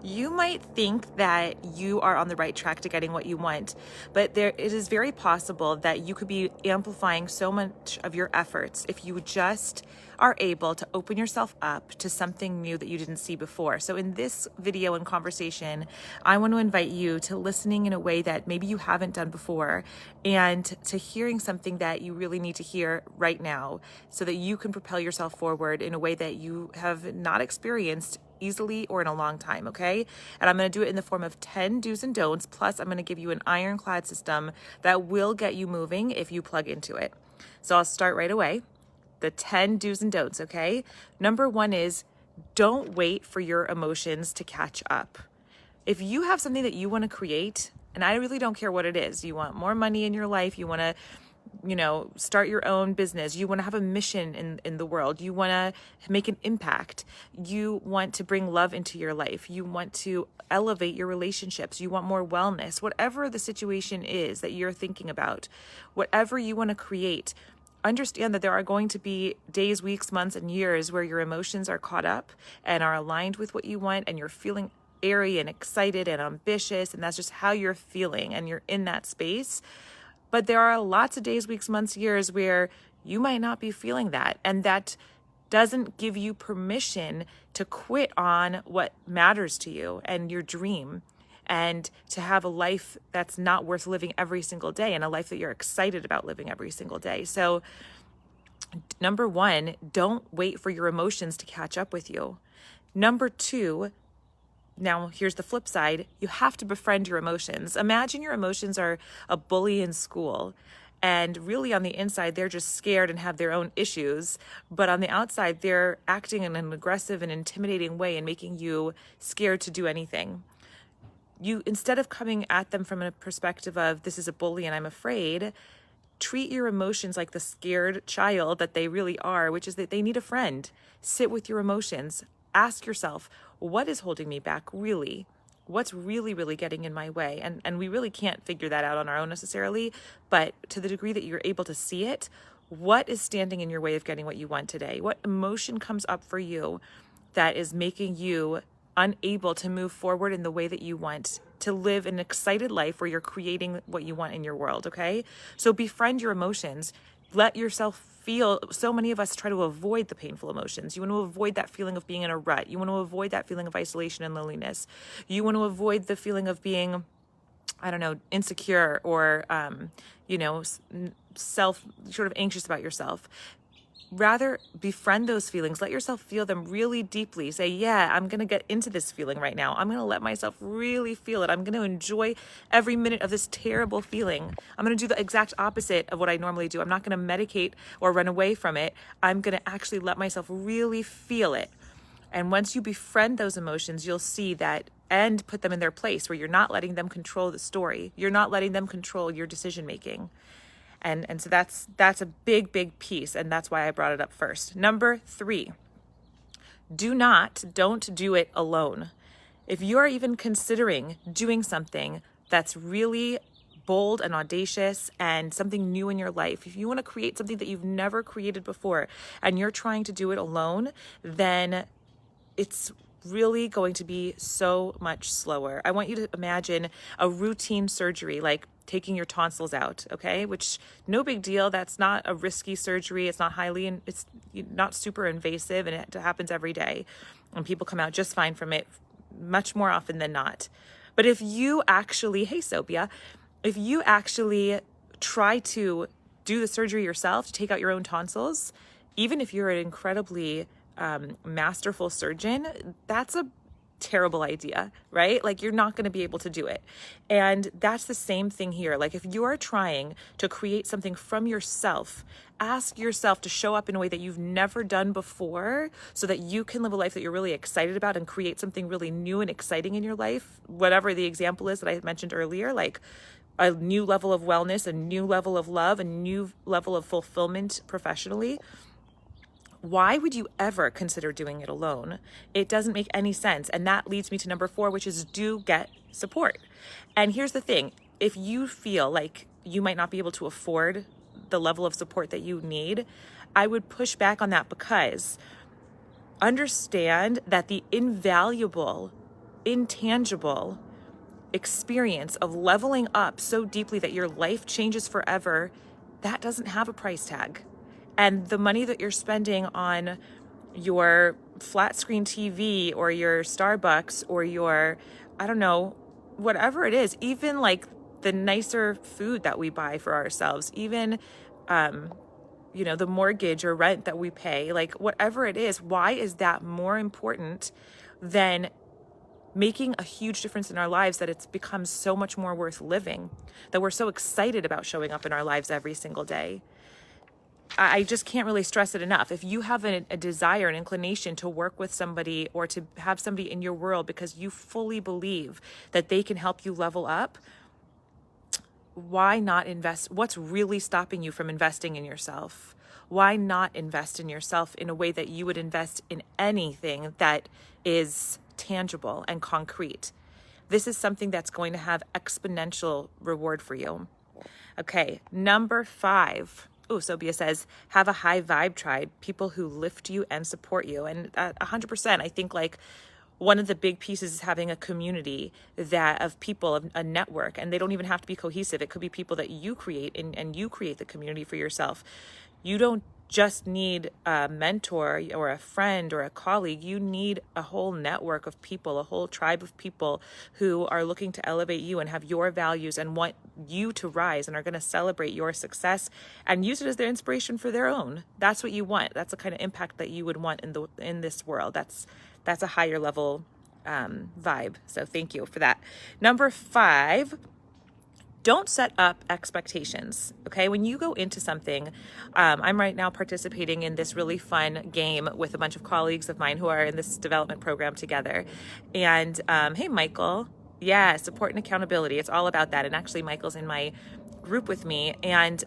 You might think that you are on the right track to getting what you want, but it is very possible that you could be amplifying so much of your efforts if you just are able to open yourself up to something new that you didn't see before. So in this video and conversation, I want to invite you to listening in a way that maybe you haven't done before, and to hearing something that you really need to hear right now so that you can propel yourself forward in a way that you have not experienced easily or in a long time, okay? And I'm going to do it in the form of 10 do's and don'ts, plus I'm going to give you an ironclad system that will get you moving if you plug into it. So I'll start right away. The 10 do's and don'ts, okay? Number one is don't wait for your emotions to catch up. If you have something that you want to create, and I really don't care what it is, you want more money in your life, you want to start your own business. You want to have a mission in the world. You want to make an impact. You want to bring love into your life. You want to elevate your relationships. You want more wellness. Whatever the situation is that you're thinking about, whatever you want to create, understand that there are going to be days, weeks, months, and years where your emotions are caught up and are aligned with what you want, and you're feeling airy and excited and ambitious, and that's just how you're feeling, and you're in that space. But there are lots of days, weeks, months, years where you might not be feeling that. And that doesn't give you permission to quit on what matters to you and your dream, and to have a life that's not worth living every single day, and a life that you're excited about living every single day. So number one, don't wait for your emotions to catch up with you. Number two, now, here's the flip side. You have to befriend your emotions. Imagine your emotions are a bully in school, and really on the inside, they're just scared and have their own issues. But on the outside, they're acting in an aggressive and intimidating way and making you scared to do anything. You, instead of coming at them from a perspective of, this is a bully and I'm afraid, treat your emotions like the scared child that they really are, which is that they need a friend. Sit with your emotions. Ask yourself, what is holding me back really? What's really, really getting in my way? And we really can't figure that out on our own necessarily, but to the degree that you're able to see it, what is standing in your way of getting what you want today? What emotion comes up for you that is making you unable to move forward in the way that you want to live an excited life where you're creating what you want in your world, okay? So befriend your emotions. Let yourself feel. So many of us try to avoid the painful emotions. You want to avoid that feeling of being in a rut. You want to avoid that feeling of isolation and loneliness. You want to avoid the feeling of being, insecure or, self, sort of anxious about yourself. Rather, befriend those feelings. Let yourself feel them really deeply. Say, yeah, I'm going to get into this feeling right now. I'm going to let myself really feel it. I'm going to enjoy every minute of this terrible feeling. I'm going to do the exact opposite of what I normally do. I'm not going to medicate or run away from it. I'm going to actually let myself really feel it. And once you befriend those emotions, you'll see that, and put them in their place where you're not letting them control the story. You're not letting them control your decision making. And so that's a big, big piece. And that's why I brought it up first. Number three, don't do it alone. If you are even considering doing something that's really bold and audacious and something new in your life, if you want to create something that you've never created before and you're trying to do it alone, then it's really going to be so much slower. I want you to imagine a routine surgery, like taking your tonsils out, okay? Which, no big deal. That's not a risky surgery. It's not it's not super invasive, and it happens every day. And people come out just fine from it, much more often than not. But if you actually, hey Sophia, if you actually try to do the surgery yourself to take out your own tonsils, even if you're an incredibly masterful surgeon, that's a terrible idea, right? Like, you're not going to be able to do it. And that's the same thing here. Like, if you are trying to create something from yourself, ask yourself to show up in a way that you've never done before so that you can live a life that you're really excited about and create something really new and exciting in your life. Whatever the example is that I mentioned earlier, like a new level of wellness, a new level of love, a new level of fulfillment professionally. Why would you ever consider doing it alone? It doesn't make any sense. And that leads me to number 4, which is do get support. And here's the thing. If you feel like you might not be able to afford the level of support that you need, I would push back on that, because understand that the invaluable intangible experience of leveling up so deeply that your life changes forever, that doesn't have a price tag. And the money that you're spending on your flat screen TV or your Starbucks or your, I don't know, whatever it is, even like the nicer food that we buy for ourselves, even, the mortgage or rent that we pay, like whatever it is, why is that more important than making a huge difference in our lives, that it's become so much more worth living, that we're so excited about showing up in our lives every single day? I just can't really stress it enough. If you have a desire, an inclination to work with somebody or to have somebody in your world because you fully believe that they can help you level up, why not invest? What's really stopping you from investing in yourself? Why not invest in yourself in a way that you would invest in anything that is tangible and concrete? This is something that's going to have exponential reward for you. Okay, number 5. Oh, Sobia says, have a high vibe tribe, people who lift you and support you. And 100%, I think like one of the big pieces is having a community of people, a network, and they don't even have to be cohesive. It could be people that you create, and you create the community for yourself. You don't just need a mentor or a friend or a colleague. You need a whole network of people, a whole tribe of people who are looking to elevate you and have your values and want you to rise and are going to celebrate your success and use it as their inspiration for their own. That's what you want. That's the kind of impact that you would want in this world. That's a higher level vibe. So thank you for that. Number 5, don't set up expectations, okay? When you go into something, I'm right now participating in this really fun game with a bunch of colleagues of mine who are in this development program together. And hey, Michael, yeah, support and accountability. It's all about that. And actually, Michael's in my group with me. And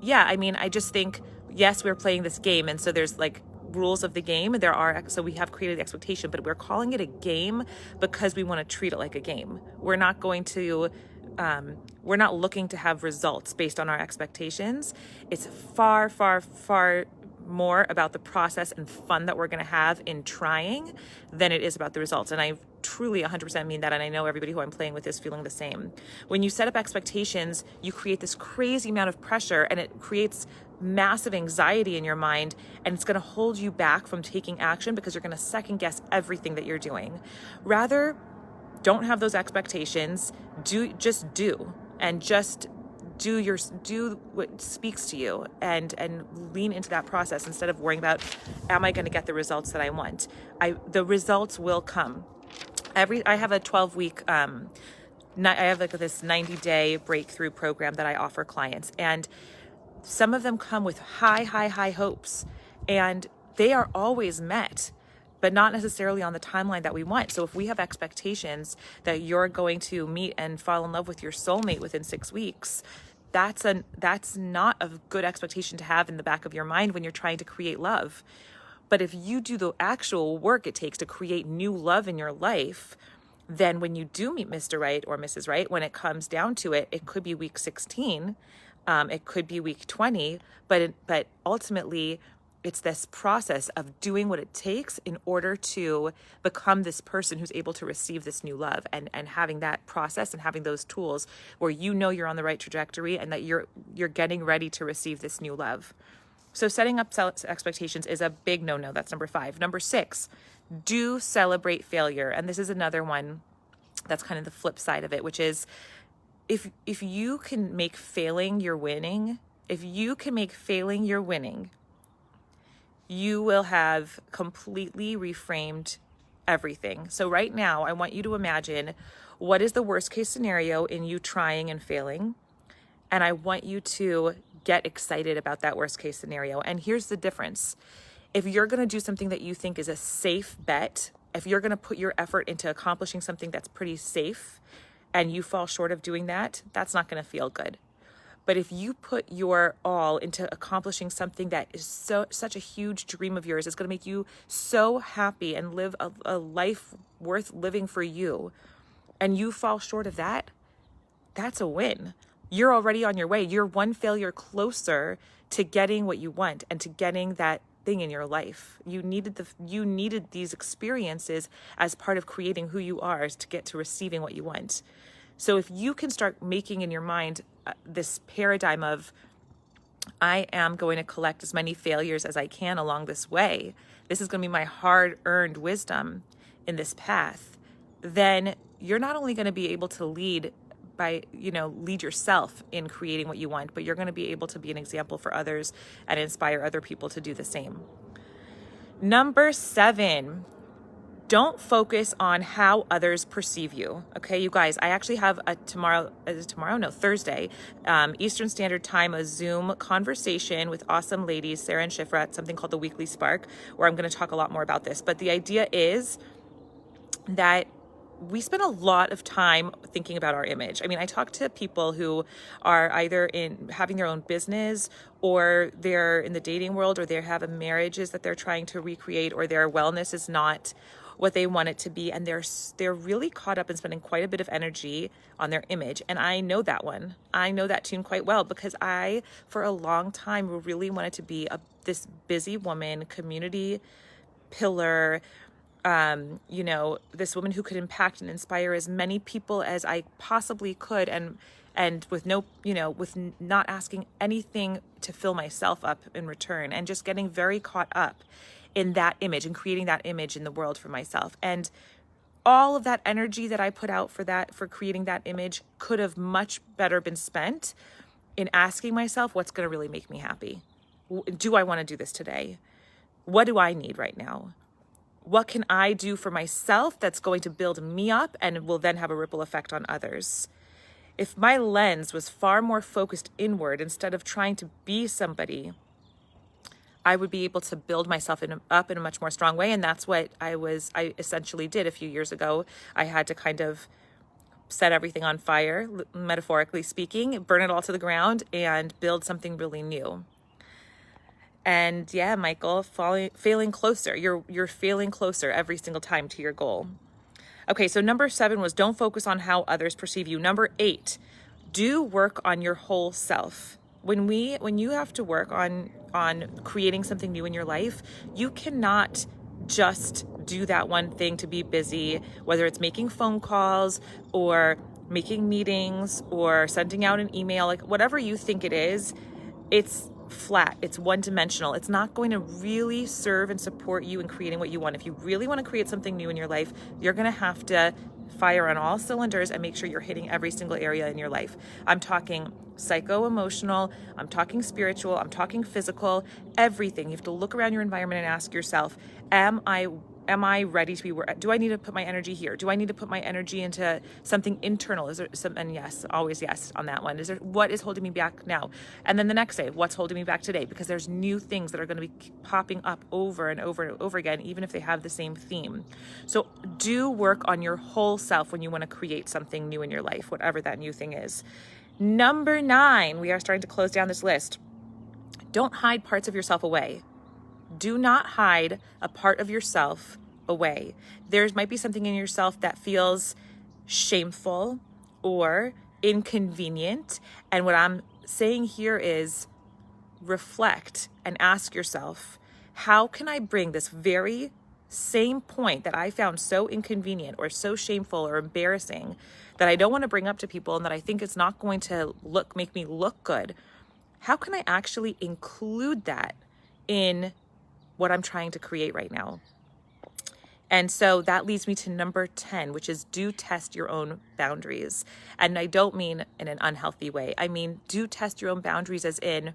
yeah, I mean, I just think, yes, we're playing this game. And so there's like rules of the game. So we have created the expectation, but we're calling it a game because we want to treat it like a game. We're not going to we're not looking to have results based on our expectations. It's far, far, far more about the process and fun that we're going to have in trying than it is about the results. And I truly 100% mean that. And I know everybody who I'm playing with is feeling the same. When you set up expectations, you create this crazy amount of pressure, and it creates massive anxiety in your mind, and it's going to hold you back from taking action because you're going to second guess everything that you're doing. Rather, don't have those expectations. Just do what speaks to you, and lean into that process instead of worrying about, am I going to get the results that I want? The results will come. I have a 12-week I have like this 90-day breakthrough program that I offer clients, and some of them come with high hopes, and they are always met, but not necessarily on the timeline that we want. So if we have expectations that you're going to meet and fall in love with your soulmate within 6 weeks, that's not a good expectation to have in the back of your mind when you're trying to create love. But if you do the actual work it takes to create new love in your life, then when you do meet Mr. Right or Mrs. Right, when it comes down to it, it could be week 16, it could be week 20, but ultimately it's this process of doing what it takes in order to become this person who's able to receive this new love, and having that process and having those tools where you know you're on the right trajectory and that you're getting ready to receive this new love. So setting up expectations is a big no-no. That's number 5. Number 6, do celebrate failure. And this is another one that's kind of the flip side of it, which is if you can make failing your winning, you will have completely reframed everything. So right now, I want you to imagine, what is the worst case scenario in you trying and failing? And I want you to get excited about that worst case scenario. And here's the difference. If you're going to do something that you think is a safe bet, if you're going to put your effort into accomplishing something that's pretty safe and you fall short of doing that, that's not going to feel good. But if you put your all into accomplishing something that is such a huge dream of yours, it's going to make you so happy and live a life worth living for you, and you fall short of that, that's a win. You're already on your way. You're one failure closer to getting what you want and to getting that thing in your life. You needed these experiences as part of creating who you are to get to receiving what you want. So if you can start making in your mind this paradigm of, I am going to collect as many failures as I can along this way. This is going to be my hard-earned wisdom in this path. Then you're not only going to be able to lead yourself in creating what you want, but you're going to be able to be an example for others and inspire other people to do the same. Number 7, don't focus on how others perceive you. Okay, you guys, I actually have Thursday, Eastern Standard Time, a Zoom conversation with awesome ladies, Sarah and Shifra, at something called the Weekly Spark, where I'm going to talk a lot more about this. But the idea is that we spend a lot of time thinking about our image. I mean, I talk to people who are either in having their own business, or they're in the dating world, or they have marriages that they're trying to recreate, or their wellness is not what they want it to be, and they're really caught up in spending quite a bit of energy on their image. And I know that one. I know that tune quite well, because I, for a long time, really wanted to be this busy woman, community pillar, this woman who could impact and inspire as many people as I possibly could, and with with not asking anything to fill myself up in return, and just getting very caught up in that image and creating that image in the world for myself. And all of that energy that I put out for creating that image could have much better been spent in asking myself, what's going to really make me happy? Do I want to do this today? What do I need right now? What can I do for myself that's going to build me up and will then have a ripple effect on others? If my lens was far more focused inward instead of trying to be somebody, I would be able to build myself up in a much more strong way. And that's what I essentially did a few years ago. I had to kind of set everything on fire, metaphorically speaking, burn it all to the ground, and build something really new. And yeah, Michael, failing closer. You're failing closer every single time to your goal. Okay, so number 7 was don't focus on how others perceive you. Number 8, do work on your whole self. When you have to work on creating something new in your life, you cannot just do that one thing to be busy, whether it's making phone calls or making meetings or sending out an email, like whatever you think it is, it's flat, it's one-dimensional. It's not going to really serve and support you in creating what you want. If you really want to create something new in your life, you're going to have to fire on all cylinders and make sure you're hitting every single area in your life. I'm talking psycho-emotional, I'm talking spiritual, I'm talking physical, everything. You have to look around your environment and ask yourself, am I ready to be where? Do I need to put my energy here? Do I need to put my energy into something internal? Is there some? And yes, always yes on that one. What is holding me back now? And then the next day, what's holding me back today? Because there's new things that are going to be popping up over and over and over again, even if they have the same theme. So do work on your whole self when you want to create something new in your life, whatever that new thing is. Number 9, we are starting to close down this list. Don't hide parts of yourself away. Do not hide a part of yourself away. There might be something in yourself that feels shameful or inconvenient. And what I'm saying here is reflect and ask yourself, how can I bring this very same point that I found so inconvenient or so shameful or embarrassing that I don't want to bring up to people and that I think it's not going to make me look good? How can I actually include that in what I'm trying to create right now? And so that leads me to number 10, which is do test your own boundaries. And I don't mean in an unhealthy way. I mean, do test your own boundaries as in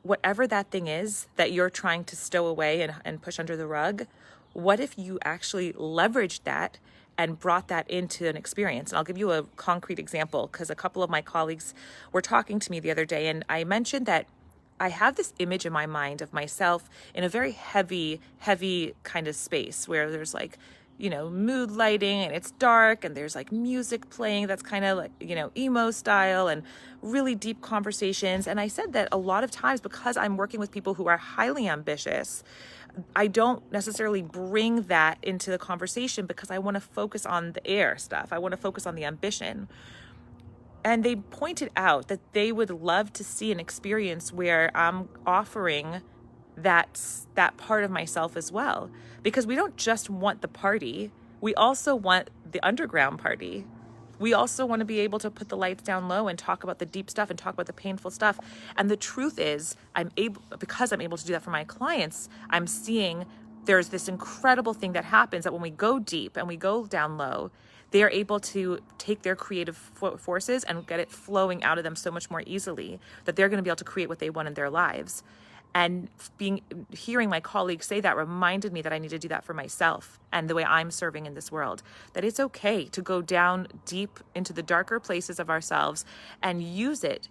whatever that thing is that you're trying to stow away and push under the rug. What if you actually leveraged that and brought that into an experience? And I'll give you a concrete example, because a couple of my colleagues were talking to me the other day, and I mentioned that I have this image in my mind of myself in a very heavy kind of space where there's like, mood lighting and it's dark and there's like music playing that's kind of like, emo style and really deep conversations. And I said that a lot of times, because I'm working with people who are highly ambitious, I don't necessarily bring that into the conversation because I want to focus on the air stuff. I want to focus on the ambition. And they pointed out that they would love to see an experience where I'm offering that's that part of myself as well. Because we don't just want the party, we also want the underground party. We also want to be able to put the lights down low and talk about the deep stuff and talk about the painful stuff. And the truth is, because I'm able to do that for my clients, I'm seeing there's this incredible thing that happens, that when we go deep and we go down low, they are able to take their creative forces and get it flowing out of them so much more easily, that they're going to be able to create what they want in their lives. And hearing my colleagues say that reminded me that I need to do that for myself and the way I'm serving in this world, that it's okay to go down deep into the darker places of ourselves and use it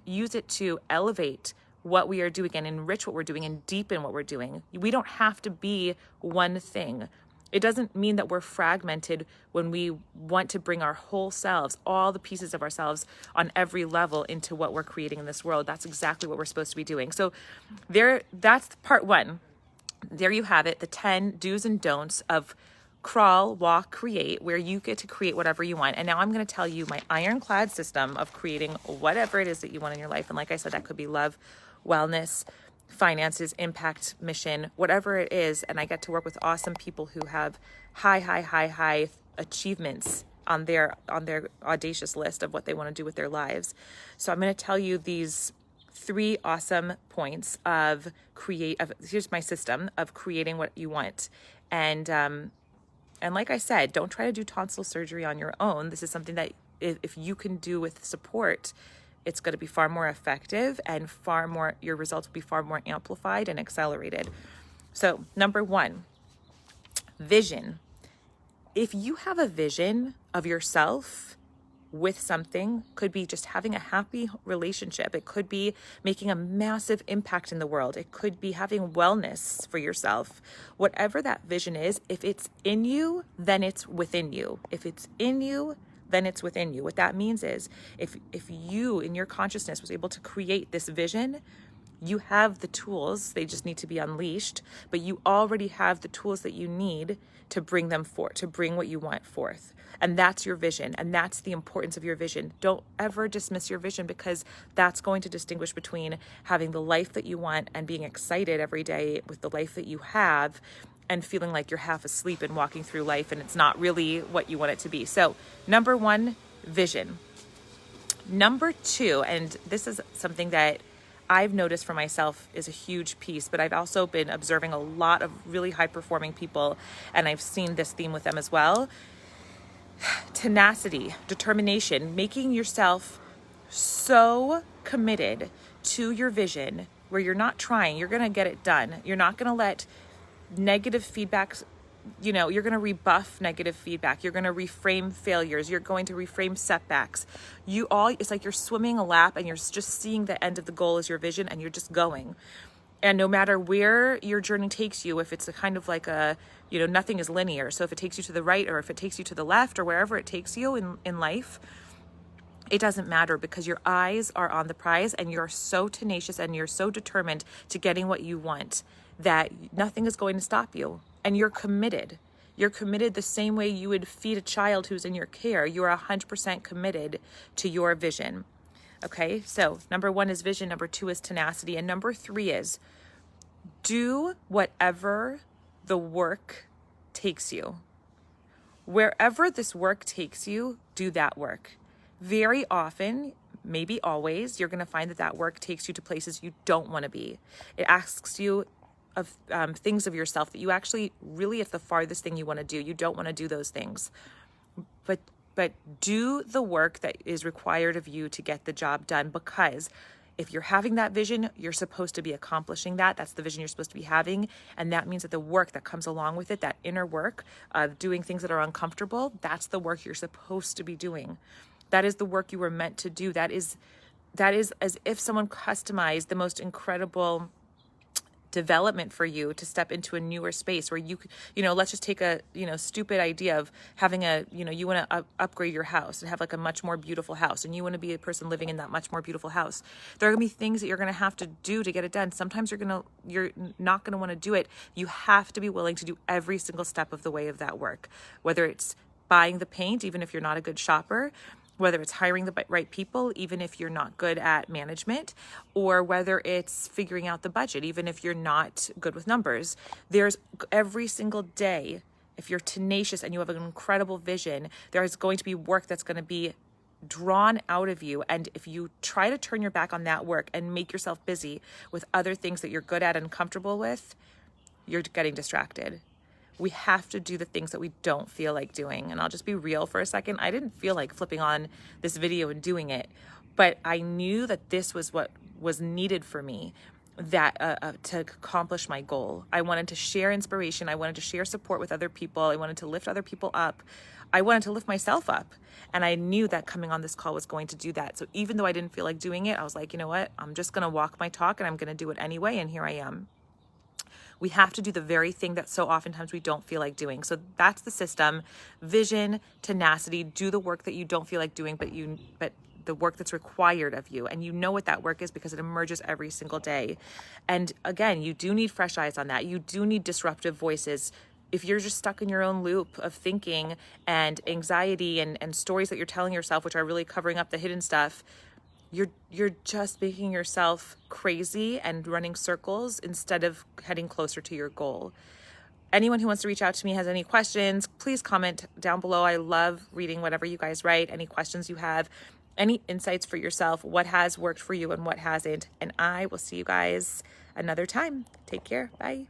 to elevate what we are doing and enrich what we're doing and deepen what we're doing. We don't have to be one thing. It doesn't mean that we're fragmented when we want to bring our whole selves, all the pieces of ourselves on every level into what we're creating in this world. That's exactly what we're supposed to be doing. So that's part one. There you have it, the 10 do's and don'ts of crawl, walk, create, where you get to create whatever you want. And now I'm going to tell you my ironclad system of creating whatever it is that you want in your life. And like I said, that could be love, wellness, finances, impact, mission, whatever it is. And I get to work with awesome people who have high achievements on their audacious list of what they want to do with their lives. So I'm going to tell you these 3 awesome points of here's my system of creating what you want. And like I said, don't try to do tonsil surgery on your own. This is something that if you can do with support, it's going to be far more effective and your results will be far more amplified and accelerated. So number 1, vision. If you have a vision of yourself with something, could be just having a happy relationship. It could be making a massive impact in the world. It could be having wellness for yourself. Whatever that vision is, if it's in you, then it's within you. If it's in you, then it's within you. What that means is if you in your consciousness was able to create this vision, you have the tools, they just need to be unleashed, but you already have the tools that you need to bring them forth, to bring what you want forth. And that's your vision. And that's the importance of your vision. Don't ever dismiss your vision, because that's going to distinguish between having the life that you want and being excited every day with the life that you have, and feeling like you're half asleep and walking through life and it's not really what you want it to be. So number 1, vision. Number 2, and this is something that I've noticed for myself is a huge piece, but I've also been observing a lot of really high performing people, and I've seen this theme with them as well. Tenacity, determination, making yourself so committed to your vision where you're not trying, you're going to get it done. You're not going to let negative feedback, you're going to rebuff negative feedback. You're going to reframe failures. You're going to reframe setbacks. It's like you're swimming a lap and you're just seeing the end of the goal as your vision, and you're just going. And no matter where your journey takes you, if it's a kind of like nothing is linear. So if it takes you to the right or if it takes you to the left or wherever it takes you in life, it doesn't matter, because your eyes are on the prize and you're so tenacious and you're so determined to getting what you want that nothing is going to stop you. And you're committed. You're committed the same way you would feed a child who's in your care. You're 100% committed to your vision. Okay, so number 1 is vision. Number 2 is tenacity. And number 3 is do whatever the work takes you. Wherever this work takes you, do that work. Very often, maybe always, you're going to find that work takes you to places you don't want to be. It asks you of things of yourself that you actually really, it's the farthest thing you want to do. You don't want to do those things. But do the work that is required of you to get the job done, because if you're having that vision, you're supposed to be accomplishing that. That's the vision you're supposed to be having. And that means that the work that comes along with it, that inner work of doing things that are uncomfortable, that's the work you're supposed to be doing. That is the work you were meant to do. That is as if someone customized the most incredible development for you to step into a newer space where let's just take a, stupid idea of having you want to upgrade your house and have like a much more beautiful house, and you want to be a person living in that much more beautiful house. There are going to be things that you're going to have to do to get it done. Sometimes you're not going to want to do it. You have to be willing to do every single step of the way of that work, whether it's buying the paint, even if you're not a good shopper, whether it's hiring the right people, even if you're not good at management, or whether it's figuring out the budget, even if you're not good with numbers. There's every single day, if you're tenacious and you have an incredible vision, there is going to be work that's going to be drawn out of you. And if you try to turn your back on that work and make yourself busy with other things that you're good at and comfortable with, you're getting distracted. We have to do the things that we don't feel like doing. And I'll just be real for a second. I didn't feel like flipping on this video and doing it, but I knew that this was what was needed for me, that to accomplish my goal. I wanted to share inspiration. I wanted to share support with other people. I wanted to lift other people up. I wanted to lift myself up. And I knew that coming on this call was going to do that. So even though I didn't feel like doing it, I was like, you know what? I'm just going to walk my talk and I'm going to do it anyway. And here I am. We have to do the very thing that so oftentimes we don't feel like doing. So that's the system: vision, tenacity, do the work that you don't feel like doing, but the work that's required of you. And you know what that work is because it emerges every single day. And again, you do need fresh eyes on that. You do need disruptive voices. If you're just stuck in your own loop of thinking and anxiety and stories that you're telling yourself, which are really covering up the hidden stuff, you're just making yourself crazy and running circles instead of heading closer to your goal. Anyone who wants to reach out to me has any questions, please comment down below. I love reading whatever you guys write, any questions you have, any insights for yourself, what has worked for you and what hasn't. And I will see you guys another time. Take care. Bye.